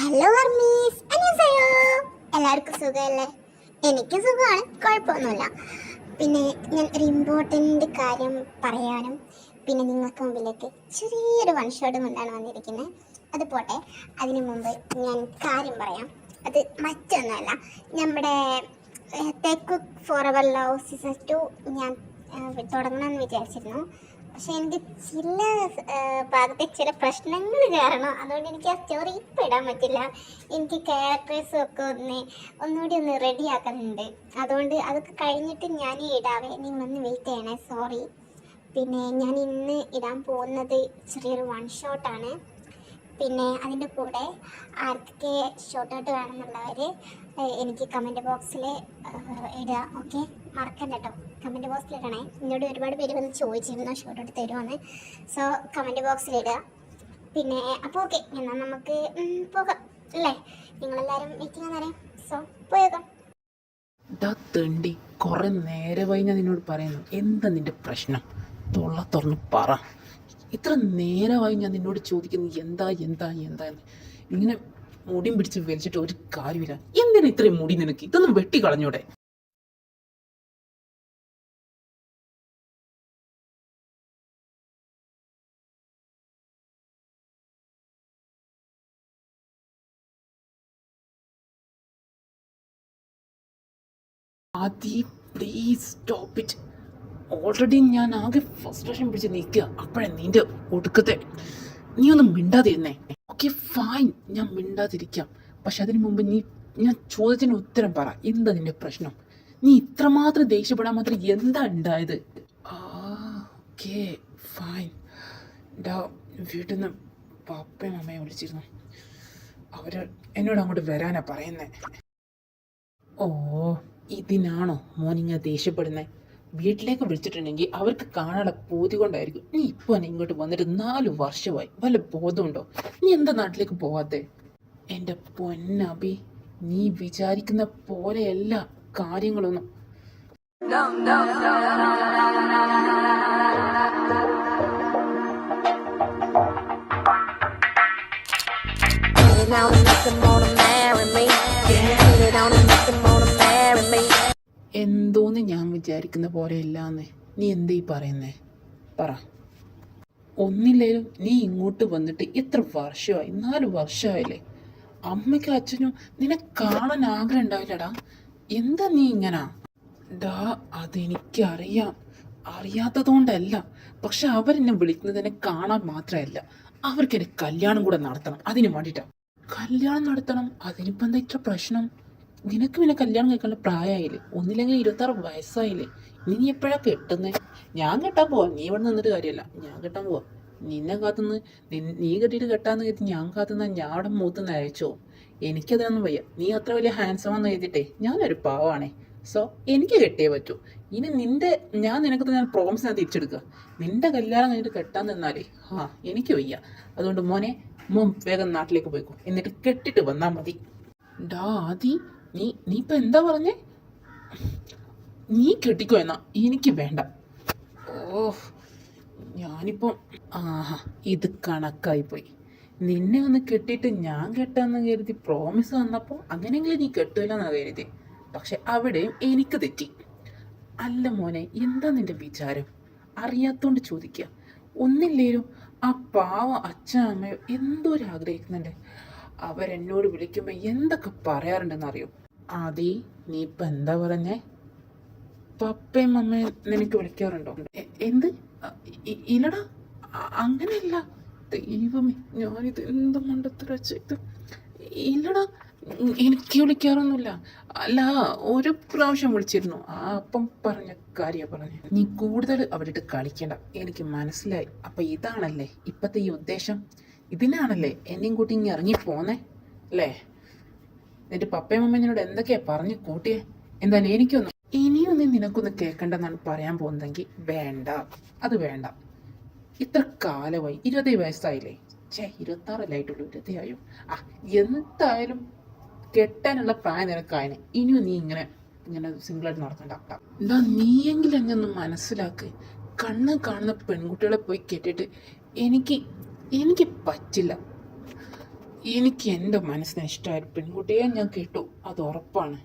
Hello വർമീസ്, അന്വേഷയോ എല്ലാവർക്കും സുഖമല്ലേ? എനിക്ക് സുഖമാണ്, കുഴപ്പമൊന്നുമില്ല. പിന്നെ ഞാൻ ഒരു ഇമ്പോർട്ടൻ്റ് കാര്യം പറയാനും പിന്നെ നിങ്ങൾക്ക് മുമ്പിലേക്ക് ചെറിയൊരു വൺ ഷോട്ട് കൊണ്ടാണ് വന്നിരിക്കുന്നത്. അത് പോട്ടെ, അതിനു മുമ്പ് ഞാൻ കാര്യം പറയാം. അത് മറ്റൊന്നുമല്ല, നമ്മുടെ cook for our love season 2 ഞാൻ തുടങ്ങണമെന്ന് വിചാരിച്ചിരുന്നു. പക്ഷെ എനിക്ക് ചില ഭാഗത്തെ ചില പ്രശ്നങ്ങൾ കാരണം അതുകൊണ്ട് എനിക്ക് ആ സ്റ്റോറി ഇപ്പം ഇടാൻ പറ്റില്ല. എനിക്ക് ക്യാരക്ടേഴ്സും ഒക്കെ ഒന്നുകൂടി റെഡിയാക്കുന്നുണ്ട്. അതുകൊണ്ട് അതൊക്കെ കഴിഞ്ഞിട്ട് ഞാൻ ഇടാവേ, നിങ്ങളൊന്ന് വെയിറ്റ് ചെയ്യണേ, സോറി. പിന്നെ ഞാൻ ഇന്ന് ഇടാൻ പോകുന്നത് ചെറിയൊരു വൺ ഷോട്ടാണ്. പിന്നെ അതിൻ്റെ കൂടെ ആർക്കൊക്കെ ഷോട്ട് ഔട്ട് വേണമെന്നുള്ളവർ എനിക്ക് കമൻറ്റ് ബോക്സിൽ ഇടുക. ഓക്കെ, മറക്കണ്ട കേട്ടോ, കമൻറ്റ് ബോക്സിൽ ഇടണേ. എന്നോട് ഒരുപാട് പേര് വന്ന് ചോദിച്ചിരുന്നു ഷോട്ട് ഔട്ട് തരുമെന്ന്. സോ കമൻറ്റ് ബോക്സിൽ ഇടുക. പിന്നെ അപ്പോൾ ഓക്കെ, എന്നാൽ നമുക്ക് പോകാം അല്ലേ? നിങ്ങളെല്ലാവരും മീറ്റിംഗ് നേരം, സോ പോയേക്കാം. തണ്ടി കുറെ നേരമായി ഞാൻ നിന്നോട് പറയുന്നു, എന്താ നിന്റെ പ്രശ്നം? തൊള്ള തുറന്ന് പറ. ഇത്ര നേരമായി ഞാൻ നിന്നോട് ചോദിക്കുന്നു എന്താ എന്താ എന്താ എന്ന്. ഇങ്ങനെ മുടിയും പിടിച്ച് വലിച്ചിട്ട് ഒരു കാര്യമില്ല. എന്തിനാ ഇത്രയും മുടി നിനക്ക്? ഇതൊന്നും വെട്ടി കളഞ്ഞൂടെ? ആദി, പ്ലീസ് സ്റ്റോപ്പ് ഇറ്റ്. ഓൾറെഡി ഞാൻ ആകെ ഫ്രസ്ട്രേഷൻ പിടിച്ച് നിൽക്കുക. അപ്പോഴേ നിന്റെ ഒടുക്കത്തെ നീ ഒന്നും മിണ്ടാതിരുന്നേ. ഓക്കെ ഫൈൻ, ഞാൻ മിണ്ടാതിരിക്കാം. പക്ഷെ അതിനു മുമ്പ് ഞാൻ ചോദ്യത്തിന് ഉത്തരം പറ. എന്താ നിന്റെ പ്രശ്നം? നീ ഇത്രമാത്രം ദേഷ്യപ്പെടാൻ മാത്രം എന്താ ഉണ്ടായത്? Okay fine. വീട്ടിൽ നിന്ന് പപ്പയും അമ്മയും വിളിച്ചിരുന്നു. അവര് എന്നോട് അങ്ങോട്ട് വരാനാ പറയുന്നേ. ഓ, ഇതിനാണോ മോനിങ്ങനെ ദേഷ്യപ്പെടുന്നേ? വീട്ടിലേക്ക് വിളിച്ചിട്ടുണ്ടെങ്കിൽ അവർക്ക് കാണാനുള്ള പൂതി കൊണ്ടായിരിക്കും. നീ ഇപ്പൊ ഇങ്ങോട്ട് വന്നിട്ട് 4 വർഷമായി. വല്ല ബോധമുണ്ടോ? നീ എന്താ നാട്ടിലേക്ക് പോവാത്തെ? എൻ്റെ പൊന്നബി, നീ വിചാരിക്കുന്ന പോലെയല്ല കാര്യങ്ങളൊന്നും. എന്തോന്ന് ഞാൻ വിചാരിക്കുന്ന പോലെയല്ലാന്ന് നീ എന്തീ പറയുന്നേ? പറ. ഒന്നില്ലേലും നീ ഇങ്ങോട്ട് വന്നിട്ട് എത്ര വർഷമായി? 4 വർഷമായില്ലേ? അമ്മയ്ക്കും അച്ഛനും നിന്നെ കാണാൻ ആഗ്രഹം ഉണ്ടാവില്ലടാ. എന്താ നീ ഇങ്ങനാ? അതെനിക്കറിയാം, അറിയാത്തതുകൊണ്ടല്ല. പക്ഷെ അവരെന്നെ വിളിക്കുന്നത് എന്നെ കാണാൻ മാത്രമല്ല, അവർക്ക് എന്നെ കല്യാണം കൂടെ നടത്തണം. അതിന് വേണ്ടിയിട്ടാ. കല്യാണം നടത്തണം? അതിനിപ്പോൾ എന്താ ഇത്ര പ്രശ്നം? നിനക്ക് പിന്നെ കല്യാണം കഴിക്കാനുള്ള പ്രായമായില്ലേ? ഒന്നില്ലെങ്കിൽ 26 വയസ്സായില്ലേ? നീ എപ്പോഴാ കെട്ടുന്നേ? ഞാൻ കെട്ടാൻ പോവാ. നീ ഇവിടെ നിന്നിട്ട് കാര്യമല്ല, ഞാൻ കെട്ടാൻ പോവാ. നിന്നെ കാത്തുനിന്ന് നീ കെട്ടിയിട്ട് കെട്ടാന്ന് കരുതി ഞാൻ കാത്തുനിന്ന് ഞാൻ അവിടെ മൂത്തുനിന്ന് അയച്ചോ? എനിക്കതൊന്നും വയ്യ. നീ അത്ര വലിയ ഹാൻഡ്സമാന്ന് എഴുതിയിട്ടേ ഞാനൊരു പാവാണേ. സോ എനിക്ക് കെട്ടിയേ പറ്റൂ. ഇനി ഞാൻ നിനക്ക് തന്നെ പ്രോമിസ് ഞാൻ തിരിച്ചെടുക്കുക. നിന്റെ കല്യാണം കഴിഞ്ഞിട്ട് കെട്ടാൻ നിന്നാലേ എനിക്ക് വയ്യ. അതുകൊണ്ട് മോനെ, വേഗം നാട്ടിലേക്ക് പോയിക്കോ, എന്നിട്ട് കെട്ടിട്ട് വന്നാൽ മതി. ആദി, നീ ഇപ്പൊ എന്താ പറഞ്ഞേ? നീ കെട്ടിക്കോ എന്നാ? എനിക്ക് വേണ്ട. ഓ, ഞാനിപ്പം ഇത് കണക്കായി പോയി. നിന്നെ ഒന്ന് കെട്ടിയിട്ട് ഞാൻ കെട്ടാന്ന് കരുതി പ്രോമിസ് തന്നപ്പോൾ അങ്ങനെയെങ്കിലും നീ കെട്ടുമല്ലെന്നാ കരുതി. പക്ഷെ അവിടെയും എനിക്ക് തെറ്റി. അല്ല മോനെ, എന്താ നിന്റെ വിചാരം? അറിയാത്തോണ്ട് ചോദിക്കുക. ഒന്നില്ലേലും ആ പാവ അച്ഛൻ അമ്മയോ എന്തോരം ആഗ്രഹിക്കുന്നുണ്ട്. അവരെന്നോട് വിളിക്കുമ്പോൾ എന്തൊക്കെ പറയാറുണ്ടെന്നറിയോ? ആദി, നീ ഇപ്പം എന്താ പറഞ്ഞേ? പപ്പയും അമ്മയും നിനക്ക് വിളിക്കാറുണ്ടോ? എന്ത്? ഇല്ലടാ, അങ്ങനെയല്ല. ദൈവമേ, ഞാനിത് എന്ത് മണ്ടത്തര ചെയ്ത്. ഇല്ലടാ, എനിക്ക് വിളിക്കാറൊന്നുമില്ല. അല്ല, ഒരു പ്രാവശ്യം വിളിച്ചിരുന്നു. അപ്പം പറഞ്ഞ കാര്യ പറഞ്ഞു. നീ കൂടുതൽ അവിടെ കളിക്കണ്ട, എനിക്ക് മനസ്സിലായി. അപ്പൊ ഇതാണല്ലേ ഇപ്പത്തെ ഈ ഉദ്ദേശം? ഇതിനാണല്ലേ എന്നെയും കൂട്ടി ഇങ്ങനെ ഇറങ്ങി പോന്നേ അല്ലേ? നിന്റെ പപ്പയും അമ്മേനോട് എന്തൊക്കെയാ പറഞ്ഞു കൂട്ടിയേ? എന്തായാലും ഇനിയൊന്നും നിനക്കൊന്ന് കേൾക്കണ്ടെന്നാണ് പറയാൻ പോകുന്നതെങ്കിൽ വേണ്ട, അത് വേണ്ട. ഇത്ര കാലമായി, 20 വയസ്സായില്ലേ? 26 ആയിട്ടുള്ളൂ. 20 ആയോ? എന്തായാലും കെട്ടാനുള്ള പ്രായം നിനക്കായനെ. ഇനിയും നീ ഇങ്ങനെ സിംഗിളായിട്ട് നടത്തണ്ട. നീയെങ്കിലും എന്നെ ഒന്ന് മനസ്സിലാക്ക്. കണ്ണ് കാണുന്ന പെൺകുട്ടികളെ പോയി കെട്ടിട്ട് എനിക്ക് പറ്റില്ല. എനിക്ക് എൻ്റെ മനസ്സിന് ഇഷ്ടമായ ഒരു പെൺകുട്ടിയെ ഞാൻ കേട്ടു, അത് ഉറപ്പാണ്.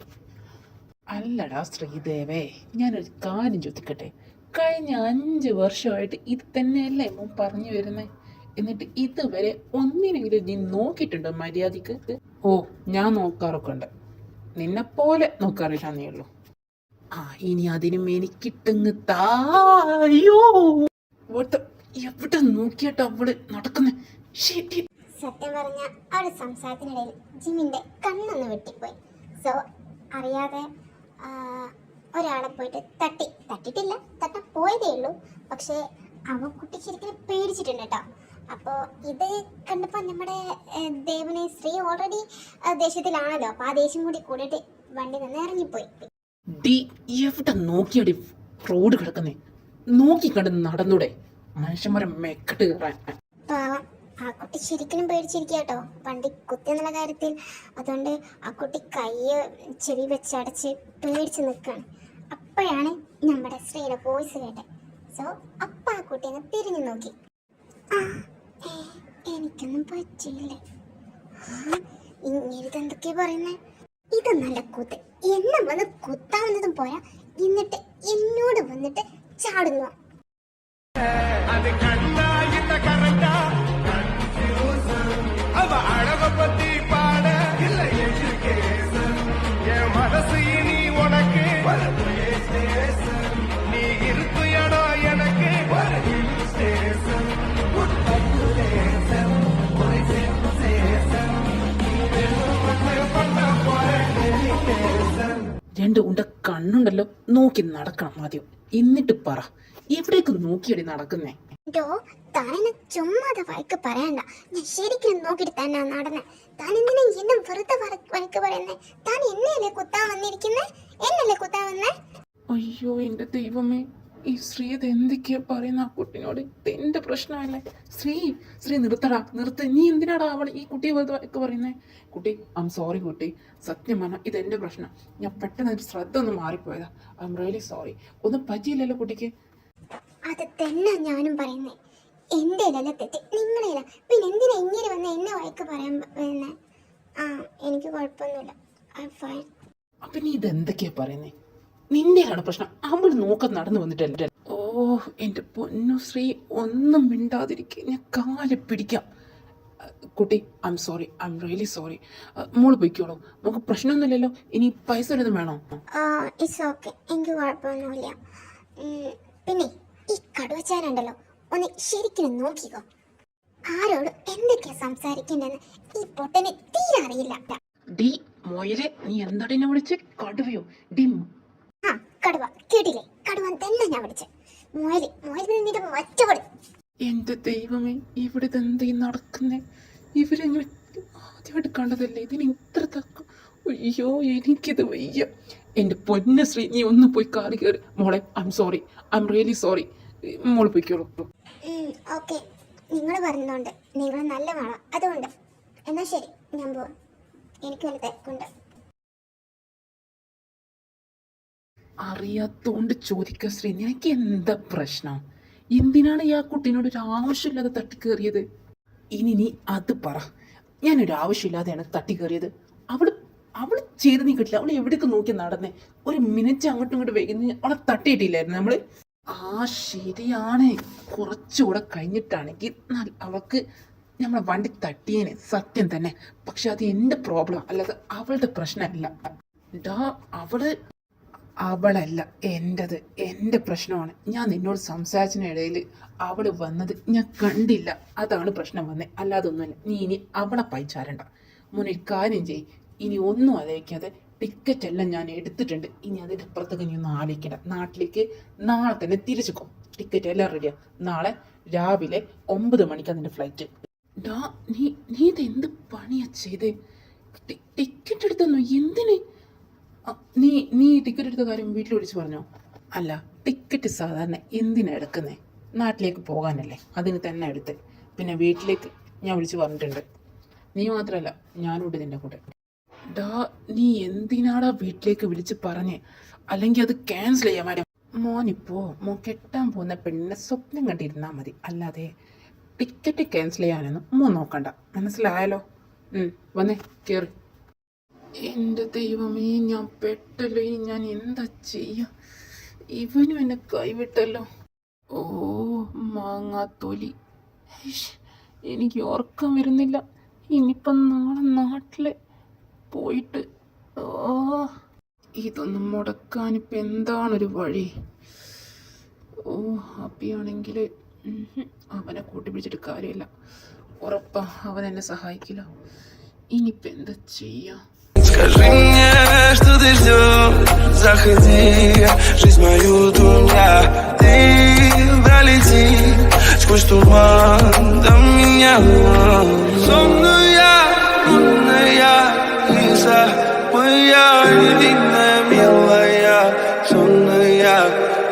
അല്ലടാ ശ്രീദേവേ, ഞാനൊരു കാര്യം ചോദിക്കട്ടെ. കഴിഞ്ഞ 5 വർഷമായിട്ട് ഇത് തന്നെയല്ലേ മോൻ പറഞ്ഞു വരുന്നത്? എന്നിട്ട് ഇതുവരെ ഒന്നിനെങ്കിലും നീ നോക്കിയിട്ടുണ്ടോ മര്യാദക്ക്? ഓ, ഞാൻ നോക്കാറൊക്കെ ഉണ്ട്, നിന്നെപ്പോലെ നോക്കാറില്ലാന്നേ ഉള്ളൂ. ആ, ഇനി അതിനും എനിക്കിട്ടങ്ങ് തായോ. എവിടെ നോക്കിയാട്ടോ അവള് നടക്കുന്നേ? സത്യം പറഞ്ഞ അവളുടെ സംസാരത്തിനിടയിൽ ജിമിന്റെ കണ്ണൊന്ന് വെട്ടിപ്പോയി. സോ അറിയാതെ ഒരാളെ പോയിട്ട് തട്ടിട്ടില്ല, തട്ടാൻ പോയതേ ഉള്ളൂ. പക്ഷേ കുട്ടി ശരിക്കും പേടിച്ചിട്ടുണ്ട് കേട്ടോ. അപ്പോൾ ഇത് കണ്ടപ്പോൾ നമ്മുടെ ദേവനെ ശ്രീ ഓൾറെഡി ദേഷ്യത്തിലാണല്ലോ. അപ്പോൾ ആ ദേഷ്യം കൂടി കൂടിയിട്ട് വണ്ടി നിന്ന് ഇറങ്ങിപ്പോയി. എവിടെ നോക്കിയടി റോഡ് കിടക്കുന്നേ? നോക്കി കണ്ട് നടന്നൂടെ? മനുഷ്യന്മാരെ മെക്കെട്ട് കയറാൻ. പാവം, ആ കുട്ടി ശരിക്കും പേടിച്ചിരിക്കുക കേട്ടോ വണ്ടി കുത്തിയെന്നുള്ള കാര്യത്തിൽ. അതുകൊണ്ട് ആ കുട്ടി കയ്യ് ചെവി വെച്ചടച്ച് പേടിച്ച് നിൽക്കുകയാണ്. അപ്പോഴാണ് നമ്മുടെ ശ്രീയുടെ വോയിസ് കേട്ടത്. സോ അപ്പം ആ കുട്ടി അങ്ങ് തിരിഞ്ഞു നോക്കി. എനിക്കൊന്നും പറ്റിയില്ലേ? ഇങ്ങനെന്തൊക്കെയാ പറയുന്നേ? ഇത് നല്ല കൂത്ത്. എന്നെ വന്ന് കുത്താവുന്നതും പോരാ, എന്നിട്ട് എന്നോട് വന്നിട്ട് ചാടുന്നു. രണ്ട് ഉണ്ട കണ്ണുണ്ടല്ലോ, നോക്കി നടക്കണം ആദ്യം, എന്നിട്ട് പറ എവിടേക്ക് നോക്കിയടി നടക്കുന്നേ? താനെന്നെ ചുമ്മാതെ വഴക്ക് പറയണ്ട. ഞാൻ ശരിക്കും നോക്കിയിട്ട് തന്നെ നടന്നെ. താൻ എന്തിനാ എന്നെ വെറുതെ വഴക്ക് പറയുന്നേ? താൻ എന്നെയല്ലേ കുത്താൻ വന്നിരിക്കുന്നേ? എന്നല്ലേ കുത്താൻ വന്നേ? അയ്യോ എന്റെ ദൈവമേ, ഈ ശ്രീ ഇത് എന്തൊക്കെയാ പറയുന്ന ആ കുട്ടിനോട്? എന്റെ പ്രശ്നമല്ലേ? ശ്രീ നിർത്ത്. നീ എന്തിനാടാ അവൾ ഈ കുട്ടിയെ വെറുതെ വഴക്ക് പറയുന്നേ? കുട്ടി, സോറി കുട്ടി, സത്യം പറഞ്ഞാൽ ഇത് എന്റെ പ്രശ്നം. ഞാൻ പെട്ടെന്ന് ശ്രദ്ധ ഒന്ന് മാറിപ്പോയതാ. Really sorry. ഒന്നും പറ്റിയില്ലല്ലോ കുട്ടിക്ക്? അത് തന്നെ ഞാനും പറയുന്നേ. എന്റെ ഇല്ല തെറ്റ്, നിങ്ങളെ. പിന്നെ എന്തിനാ ഇങ്ങനെ വന്ന് എന്നെ വഴക്ക് പറയാൻ വരുന്നേ? എനിക്ക് കുഴപ്പമൊന്നുമില്ല, ഐ ആം ഫൈൻ. അപ്പൊ നീ ഇതെന്തൊക്കെയാ പറയുന്നേ? നിന്റെയാണ് പ്രശ്നം, അവൾ നോക്കം നടന്നു വന്നിട്ടല്ലേ. ഓ എന്റെ പൊന്നു ശ്രീ, ഒന്നും മിണ്ടാതിരിക്കുക, ഞാൻ കാല് പിടിക്കാം. കുട്ടി, I am sorry, I am really sorry. മോള് പൊയ്ക്കോളൂ, നമുക്ക് പ്രശ്നമൊന്നുമില്ലല്ലോ. ഇനി പൈസ വല്ലതും വേണോ? ഇറ്റ്സ് ഓക്കെ, എനിക്ക് കുഴപ്പമൊന്നുമില്ല. പിന്നെ ഈ കടുവച്ചാനുണ്ടല്ലോ, ഒന്ന് ശരിക്കും നോക്കിക്കോ. ആരോട് എന്തൊക്കെയാ സംസാരിക്കണ്ടെന്ന് ഈ പൊട്ടന് തീരെ അറിയില്ല. ഡി മൊയിലെ, നീ എന്താ എന്നെ വിളിച്ച്? കടുവയോ? ഡി കടുവ കേട്ടില്ലേ? കടുവൻ തന്നെ ഞാൻ വിളിച്ചേ. നിന്റെ മറ്റവള്. എന്റെ ദൈവമേ, ഇവിടെ ഇതെന്താ നടക്കുന്നേ? ഇവരെങ്ങനെ ആദ്യമായിട്ട് കണ്ടതല്ലേ, ഇതിന് ഇത്ര തക്കം? അയ്യോ എനിക്കിത് വയ്യ. എന്റെ പൊന്ന ശ്രീ, നീ ഒന്ന് പോയി കാറി കയറി. മോളെ, I am sorry, I am really sorry. മോള് പോയിക്കോളൂ. ഓക്കെ, നിങ്ങൾ പറഞ്ഞോണ്ട് നിങ്ങൾ നല്ല വേണം, അതുകൊണ്ട് എന്നാ ശരി, ഞാൻ പോവാം. എനിക്ക് വല്ല തിരക്കുണ്ട്. അറിയാത്തോണ്ട് ചോദിക്ക ശ്രീ, നിനക്ക് എന്താ പ്രശ്നം? എന്തിനാണ് ഈ ആ കുട്ടീനോട് ഒരു ആവശ്യമില്ലാതെ തട്ടിക്കേറിയത്? ഇനി നീ അത് പറ. ഞാനൊരു ആവശ്യമില്ലാതെയാണ് തട്ടിക്കേറിയത്. അവള് ചെയ്ത് നീ കിട്ടില്ല. അവൾ എവിടേക്ക് നോക്കി നടന്നേ? ഒരു മിനിറ്റ് അങ്ങോട്ടും ഇങ്ങോട്ടും വൈകുന്ന അവളെ തട്ടിയിട്ടില്ലായിരുന്നു നമ്മള്? ശരിയാണ്, കുറച്ചുകൂടെ കഴിഞ്ഞിട്ടാണെങ്കിൽ അവൾക്ക് നമ്മളെ വണ്ടി തട്ടിയേനെ, സത്യം തന്നെ. പക്ഷെ അത് എന്റെ പ്രോബ്ലം അല്ലാതെ അവളുടെ പ്രശ്നമല്ല. അവളല്ല എൻ്റെത്, എൻ്റെ പ്രശ്നമാണ്. ഞാൻ നിന്നോട് സംസാരിച്ചതിനിടയിൽ അവൾ വന്നത് ഞാൻ കണ്ടില്ല, അതാണ് പ്രശ്നം വന്നേ, അല്ലാതെ ഒന്നുമില്ല. നീ ഇനി അവളെ പൈച്ചാരണ്ട. മോനെ കാര്യം ചെയ്യ്, ഇനി ഒന്നും ആലോചിക്കാതെ ടിക്കറ്റ് എല്ലാം ഞാൻ എടുത്തിട്ടുണ്ട്. ഇനി അതിൻ്റെ അപ്പുറത്തൊക്കെ നീ ഒന്നും ആലോചിക്കണ്ട. നാട്ടിലേക്ക് നാളെ തന്നെ തിരിച്ചുക്കോ. ടിക്കറ്റ് എല്ലാം റെഡിയാ. നാളെ രാവിലെ 9 മണിക്ക് അതിൻ്റെ ഫ്ലൈറ്റ്. നീ ഇത് എന്ത് പണിയാ ചെയ്തേ? ടിക്കറ്റ് എടുത്തെന്നോ? എന്തിന്? നീ ടിക്കറ്റ് എടുത്ത കാര്യം വീട്ടിൽ വിളിച്ച് പറഞ്ഞോ? അല്ല, ടിക്കറ്റ് സാധാരണ എന്തിനാ എടുക്കുന്നേ? നാട്ടിലേക്ക് പോകാനല്ലേ, അതിന് തന്നെ എടുത്ത്. പിന്നെ വീട്ടിലേക്ക് ഞാൻ വിളിച്ച് പറഞ്ഞിട്ടുണ്ട്. നീ മാത്രമല്ല, ഞാനുണ്ട് നിന്റെ കൂടെ. നീ എന്തിനാടാ വീട്ടിലേക്ക് വിളിച്ച് പറഞ്ഞേ? അല്ലെങ്കിൽ അത് ക്യാൻസൽ ചെയ്യാൻ മാഡം. മോൻ കെട്ടാൻ പോകുന്ന പെണ്ണിനെ സ്വപ്നം കണ്ടിരുന്നാൽ മതി, അല്ലാതെ ടിക്കറ്റ് ക്യാൻസൽ ചെയ്യാനൊന്നും മോൻ നോക്കണ്ട, മനസ്സിലായാലോ? വന്നേ കേറ്. എൻ്റെ ദൈവമേ, ഞാൻ പെട്ടല്ലോ. ഇനി ഞാൻ എന്താ ചെയ്യാ? ഇവനും എന്നെ കൈവിട്ടല്ലോ. ഓ മാങ്ങാത്തൊലി. ഇഷ്, എനിക്ക് ഉറക്കം വരുന്നില്ല. ഇനിയിപ്പം നാളെ നാട്ടില് പോയിട്ട് ഇതൊന്നും മുടക്കാനിപ്പോൾ എന്താണൊരു വഴി? ഓ അപ്പിയാണെങ്കിൽ അവനെ കൂട്ടിപ്പിടിച്ചിട്ട് കാര്യമില്ല. ഉറപ്പാ അവൻ എന്നെ സഹായിക്കില്ല. ഇനിയിപ്പോൾ എന്താ ചെയ്യാ? Скажи мне, что ты ждешь, заходи, жизнь мою дуня. Ты пролети сквозь туман до меня. Сонная, лунная Лиза, моя невинная, милая, сонная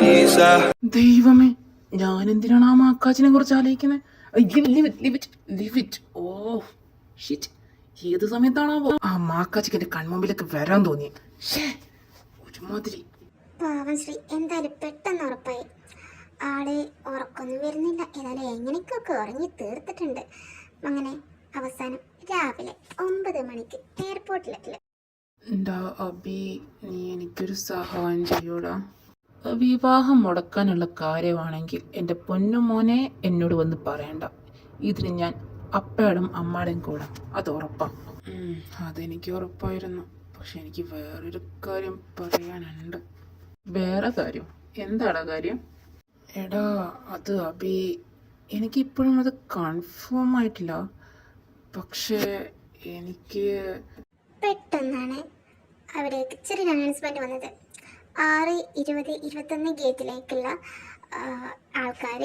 Лиза. ദൈവമേ, ഞാൻ എന്തിനാണ് ആ മാക്കാച്ചിനെ കുറിച്ച് ആലോചിക്കുന്നത്? ഓ ഷിറ്റ്, ഏത് സമയത്താണോ ആ മാക്കാച്ചിക്ക് എന്റെ കൺമുമ്പിലേക്ക് വരാൻ തോന്നി. ഒരുമാതിരി. പാവം ശ്രീ എന്തായാലും പെട്ടെന്ന് ഉറപ്പായി. ആള് ഉറക്കൊന്നും വരുന്നില്ല. ഏതായാലും എങ്ങനെയൊക്കെ ഉറങ്ങി തീർത്തിട്ടുണ്ട്. അങ്ങനെ അവസാനം രാവിലെ 9 മണിക്ക് എയർപോർട്ടിലെത്തില്ല. എന്താ അബി, നീ എനിക്കൊരു സഹായം ചെയ്യൂടാ? വിവാഹം മുടക്കാനുള്ള കാര്യമാണെങ്കിൽ എൻ്റെ പൊന്നുമോനെ എന്നോട് വന്ന് പറയണ്ട. ഇതിന് ഞാൻ അപ്പയോടും അമ്മാടും കൂടെ, അത് ഉറപ്പാണ്. അതെനിക്ക് ഉറപ്പായിരുന്നു. പക്ഷെ എനിക്ക് വേറൊരു കാര്യം പറയാനുണ്ട്. വേറെ കാര്യം? എന്താടാ കാര്യം? എടാ അത് അബി, എനിക്കിപ്പോഴും അത് കൺഫേം ആയിട്ടില്ല. പക്ഷേ എനിക്ക് പെട്ടെന്നാണ് അവിടേക്ക് ചെറിയൊരു അനൗൺസ്മെന്റ് വന്നത്. 6:20-21 ഗേറ്റിലേക്കുള്ള ആൾക്കാർ,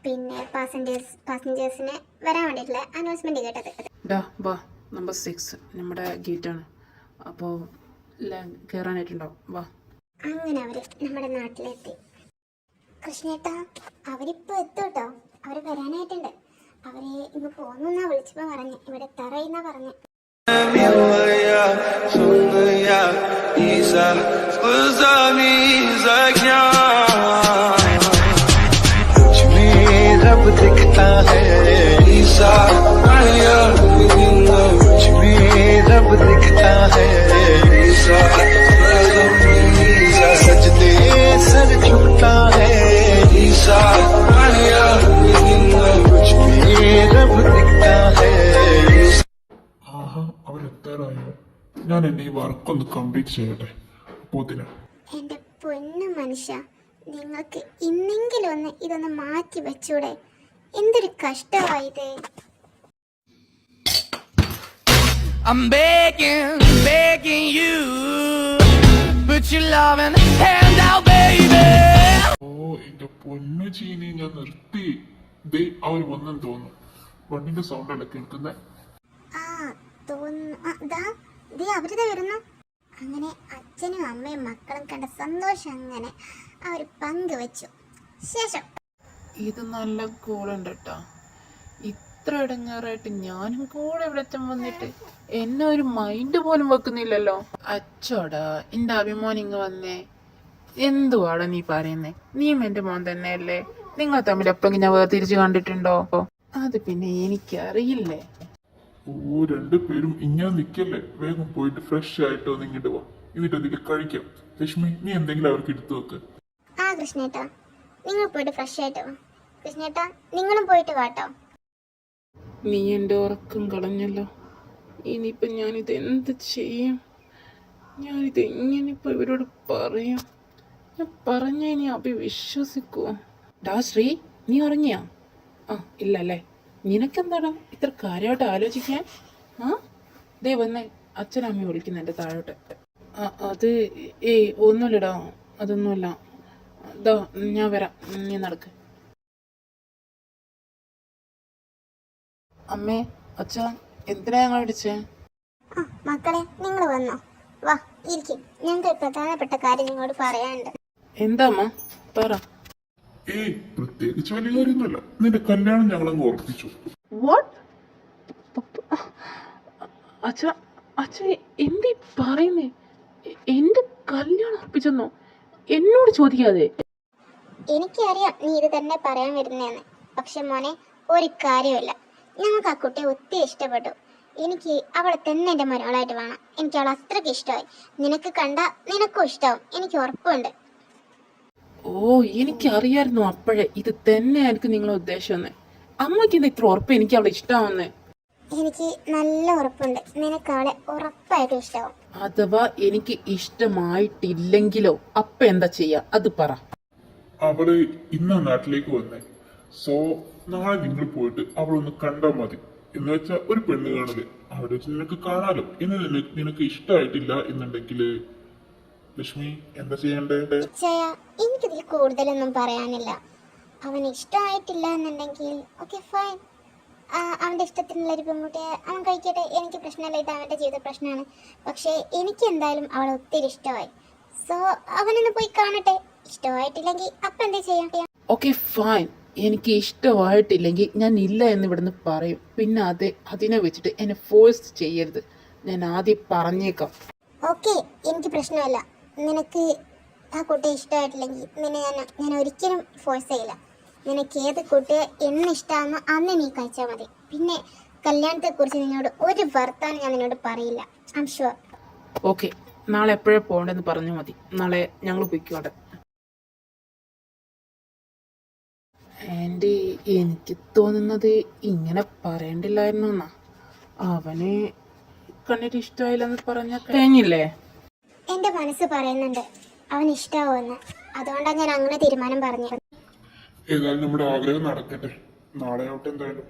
പിന്നെ പാസഞ്ചേഴ്സിന് വരാൻ വേണ്ടിയിട്ടുള്ള അനൗൺസ്മെന്റ് കേട്ടത്. വാ, നമ്പർ 6 നമ്മുടെ ഗേറ്റാണ്. അപ്പോൾ കയറാനായിട്ടുണ്ടാവും. വാ. അങ്ങനെ അവര് നമ്മുടെ നാട്ടിലെത്തി. കൃഷ്ണേട്ടാ, അവരിപ്പോൾ എത്തും കേട്ടോ. അവർ വരാനായിട്ടുണ്ട്. അവര് ഇങ്ങ് പോന്നു വിളിച്ചപ്പോൾ പറഞ്ഞു. ഇവിടെ തറയുന്ന പറഞ്ഞു. Милая, сонная Лиза, с глазами из огня. Ночью रब दिखता है Лиза, моя невинная. Ночью रब दिखता है Лиза, Лиза. सजदे सर झुकता है Lizа, моя невинная. नочью रब दिखता है Liza. ആഹാ, അവരെത്താറായോ? ഞാൻ എന്നെ ഈ വർക്കൊന്ന് കംപ്ലീറ്റ് ചെയ്യട്ടെ. പോത്തിന എൻ്റെ പൊന്നു മനുഷ്യ, നിങ്ങൾക്ക് ഇന്നെങ്കിലും ഒന്ന് ഇതൊന്ന് മാറ്റി വെച്ചൂടെ? എന്തൊരു കഷ്ടമായത്. I'm begging you, put your loving hand out, baby. ഓ എന്റെ പൊന്നു ചീനി, ഞാൻ നിർത്തി. ദേ അവർ വന്നെന്ന് തോന്നുന്നു. വണ്ടിന്റെ സൗണ്ട് അല്ല കേൾക്കുന്നേ. അവരിതാ വരുന്നു. അങ്ങനെ അച്ഛനും അമ്മയും മക്കളും കണ്ട സന്തോഷം അങ്ങനെ അവർ പങ്കുവെച്ചു. ശേഷം ഇത് നല്ല കൂളുണ്ട് കേട്ടോ. ഇത്ര ഇടങ്ങാറായിട്ട് ഞാനും കൂടെ ഇവിടെ വന്നിട്ട് എന്നെ ഒരു മൈൻഡ് പോലും വെക്കുന്നില്ലല്ലോ. അച്ചോടാ, എൻ്റെ അഭിമാനം ഇങ്ങ് വന്നേ. എന്തുവാടാ നീ പറയുന്നേ? നീയും എൻ്റെ മോൻ തന്നെയല്ലേ? നിങ്ങൾ തമ്മിൽ എപ്പോഴെങ്കിലും ഞാൻ വേർതിരിച്ച് കണ്ടിട്ടുണ്ടോ? അത് പിന്നെ എനിക്കറിയില്ലേ. ഓ, രണ്ടുപേരും ഇങ്ങനെ നിക്കല്ലേ. വേഗം പോയിട്ട് ഫ്രഷ് ആയിട്ട് ഒന്ന് ഇങ്ങോട്ട് വാ. എന്നിട്ട് എന്തെങ്കിലും കഴിക്കാം. ലക്ഷ്മി, നീ എന്തെങ്കിലും അവർക്ക് എടുത്തു വെക്ക്. കൃഷ്ണേട്ടാ, നിങ്ങൾ പോയിട്ട് ഫ്രഷ് ആയിട്ട് വാ. കൃഷ്ണേട്ടാ, നിങ്ങളും പോയിട്ട് വാട്ടോ. നീ എൻ്റെ ഉറക്കം കളഞ്ഞല്ലോ. ഇനിയിപ്പം ഞാനിത് എന്ത് ചെയ്യും? ഞാനിത് എങ്ങനെ ഇപ്പം ഇവരോട് പറയാം? ഞാൻ പറഞ്ഞ ഇനി അഭി വിശ്വസിക്കുമോ? ഡാ ശ്രീ, നീ ഉറങ്ങിയാ? ഇല്ല അല്ലേ? നിനക്കെന്താടാ ഇത്ര കാര്യമായിട്ട് ആലോചിക്കാൻ? ദേ വന്നേ, അച്ഛനമ്മ വിളിക്കുന്ന എൻ്റെ താഴോട്ട്. അത് ഒന്നുമില്ലടാ, അതൊന്നുമല്ല. ദാ ഞാൻ വരാം, നീ നടക്ക്. അമ്മേ, അച്ഛ, എന്തിനാ ഞങ്ങൾ അടിച്ചേ? മക്കളെ, നിങ്ങൾ വന്നോ? വാ, ഇരിക്കും. ഞങ്ങൾക്ക് ഒരു പ്രധാനപ്പെട്ട കാര്യം നിങ്ങളോട് പറയാനുണ്ട്. എന്താ അമ്മ, പറ. പ്രത്യേകിച്ച് വലിയ കാര്യമൊന്നുമല്ല. നിന്റെ കല്യാണം ഞങ്ങളങ്ങ് ഉറപ്പിച്ചു. അച്ഛ എന്തീ പറയുന്നേ? എന്റെ കല്യാണം ഉറപ്പിച്ചെന്നോ? എന്നോട് ചോദിക്കാതെ? എനിക്കറിയാം നീ ഇത് തന്നെ പറയാൻ വരുന്നതെന്ന്. പക്ഷെ മോനെ, ഒരു കാര്യമില്ല. ഞങ്ങൾക്ക് ആ കുട്ടിയെ ഒത്തിരി ഇഷ്ടപ്പെട്ടു. എനിക്ക് അവളെ തന്നെ എൻ്റെ മരുമകളായിട്ട് വേണം. എനിക്ക് അവളെ അത്രയ്ക്ക് ഇഷ്ടമായി. നിനക്ക് കണ്ട നിനക്കും ഇഷ്ടമാവും, എനിക്ക് ഉറപ്പുണ്ട്. ഓ, എനിക്കറിയായിരുന്നു അപ്പോഴേ ഇത് തന്നെയായിരിക്കും നിങ്ങളെ ഉദ്ദേശം എന്ന്. അമ്മയ്ക്ക് എന്താ ഇത്ര ഉറപ്പ് എനിക്ക് അവളെ ഇഷ്ടമാവുന്നേ? എനിക്ക് നല്ല ഉറപ്പുണ്ട്, നിനക്ക് അവളെ ഉറപ്പായിട്ടും ഇഷ്ടമാവും. അഥവാ എനിക്ക് ഇഷ്ടമായിട്ടില്ലെങ്കിലോ അപ്പ എന്താ ചെയ്യാ, അത് പറ. അവള് ഇന്ന് നാട്ടിലേക്ക് വന്നേ. സോ നാളെ നിങ്ങൾ പോയിട്ട് അവളൊന്ന് കണ്ടാൽ മതി. എന്ന് വെച്ചാൽ ഒരു പെണ്ണ് കാണല് അവിടെ വെച്ച് നിനക്ക് കാണാലോ. ഇന്ന് നിനക്ക് ഇഷ്ടമായിട്ടില്ല എന്നുണ്ടെങ്കിൽ ലക്ഷ്മി എന്താ ചെയ്യണ്ടേ? ചയ, എനിക്കിതിൽ കൂടുതലൊന്നും പറയാനില്ല. അവന് ഇഷ്ടമായിട്ടില്ല എന്നുണ്ടെങ്കിൽ ഓക്കെ ഫൈൻ, അവൻ്റെ ഇഷ്ടത്തിനുള്ള ഒരു പെൺകുട്ടിയെ അവൻ കഴിക്കട്ടെ, എനിക്ക് പ്രശ്നമില്ല. ഇത് അവൻ്റെ ജീവിത പ്രശ്നമാണ്. പക്ഷേ എനിക്ക് എന്തായാലും അവളെ ഒത്തിരി ഇഷ്ടമായി. സോ അവനൊന്ന് പോയി കാണട്ടെ. ഇഷ്ടമായിട്ടില്ലെങ്കിൽ അപ്പം എന്താ ചെയ്യാം? ഓക്കെ ഫൈൻ, എനിക്ക് ഇഷ്ടമായിട്ടില്ലെങ്കിൽ ഞാൻ ഇല്ല എന്ന് ഇവിടുന്ന് പറയും. പിന്നെ അതിനെ വെച്ചിട്ട് എന്നെ ഫോഴ്സ് ചെയ്യരുത്, ഞാൻ ആദ്യം പറഞ്ഞേക്കാം. ഓക്കെ, എനിക്ക് പ്രശ്നമല്ല. നിനക്ക് ആ കുട്ടിയെ ഇഷ്ടമായിട്ടില്ലെങ്കിൽ നിന്നെ ഞാൻ ഒരിക്കലും ഫോഴ്സ് ചെയ്യില്ല. നിനക്ക് ഏത് കുട്ടിയെ എന്ന് ഇഷ്ടമാണെന്നോ അന്ന് നീ കഴിച്ചാൽ മതി. പിന്നെ കല്യാണത്തെക്കുറിച്ച് നിന്നോട് ഒരു വർത്താനം ഞാൻ നിന്നോട് പറയില്ല. I am sure. ഓക്കെ, നാളെ എപ്പോഴാണ് പോകേണ്ടതെന്ന് പറഞ്ഞാൽ മതി. നാളെ ഞങ്ങൾ പോയിക്കോട്ടെ. ആൻറ്റി, എനിക്ക് തോന്നുന്നത് ഇങ്ങനെ പറയണ്ടില്ലായിരുന്നു എന്നാ. അവന് കണ്ടിട്ട് ഇഷ്ടമായില്ലെന്ന് പറഞ്ഞാൽ കഴിഞ്ഞില്ലേ? എൻ്റെ മനസ്സ് പറയുന്നുണ്ട് അവന് ഇഷ്ടമാവുമെന്ന്. അതുകൊണ്ടാണ് ഞാൻ അങ്ങനെ തീരുമാനം പറഞ്ഞത്. ഏതായാലും നമ്മുടെ ആഗ്രഹം നടക്കട്ടെ. നാളെ ആവട്ടെ എന്തായാലും.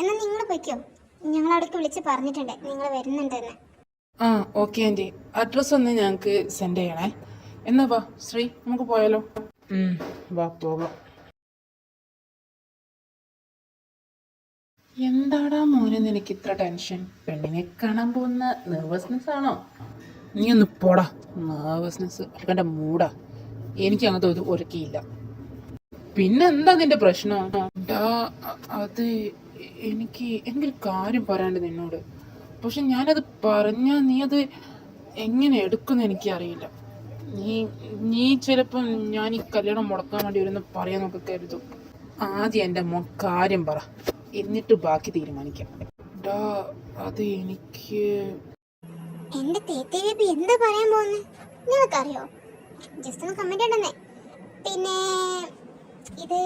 എന്നാൽ നിങ്ങൾ പൊയ്ക്കോ, ഞങ്ങൾ അവിടേക്ക് വിളിച്ച് പറഞ്ഞിട്ടുണ്ട് നിങ്ങൾ വരുന്നുണ്ടെന്ന്. ആ ഓക്കെ ആൻറ്റി, അഡ്രസ്സ് ഒന്ന് ഞങ്ങൾക്ക് സെൻഡ് ചെയ്യണേ. എന്നാ വാ ശ്രീ, നമുക്ക് പോയാലോ? വാ പോകാം. എന്താടാ മോനെ നിനക്ക് ഇത്ര ടെൻഷൻ? പെണ്ണിനെ കാണാൻ പോകുന്ന നെർവസ്നെസ് ആണോ? നീ ഒന്ന് പോടാ. നെർവസ്നെസ് എൻ്റെ മൂടാ. എനിക്ക് അങ്ങനത്തെ ഒരു ഒരുക്കിയില്ല. പിന്നെന്താ നിന്റെ പ്രശ്നം? അത് എനിക്കൊരു കാര്യം പറയാണ്ട് നിന്നോട്. പക്ഷെ ഞാനത് പറഞ്ഞാൽ നീ അത് എങ്ങനെ എടുക്കുമെന്ന് എനിക്കറിയില്ല. നീ ചിലപ്പം ഞാൻ ഈ കല്യാണം മുടക്കാൻ വേണ്ടി വരുന്ന പറയാന്നൊക്കെ കരുതും. ആദ്യം എൻ്റെ മോൻ കാര്യം പറ, എന്നിട്ട് ബാക്കി തീരുമാനിക്കാം. അത് എനിക്ക് എന്റെ തേത്തി ബേബി എന്താ പറയാൻ പോകുന്നത് നിനക്കറിയോ? ജസ്റ്റ് ഒന്ന് കമന്റ് ഇടണേ. പിന്നെ ഇത്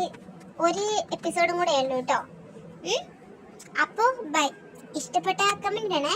ഒരു എപ്പിസോഡും കൂടെ ഉള്ളൂ കേട്ടോ. അപ്പോൾ ബൈ. ഇഷ്ടപ്പെട്ട കമന്റ് ഇടണേ.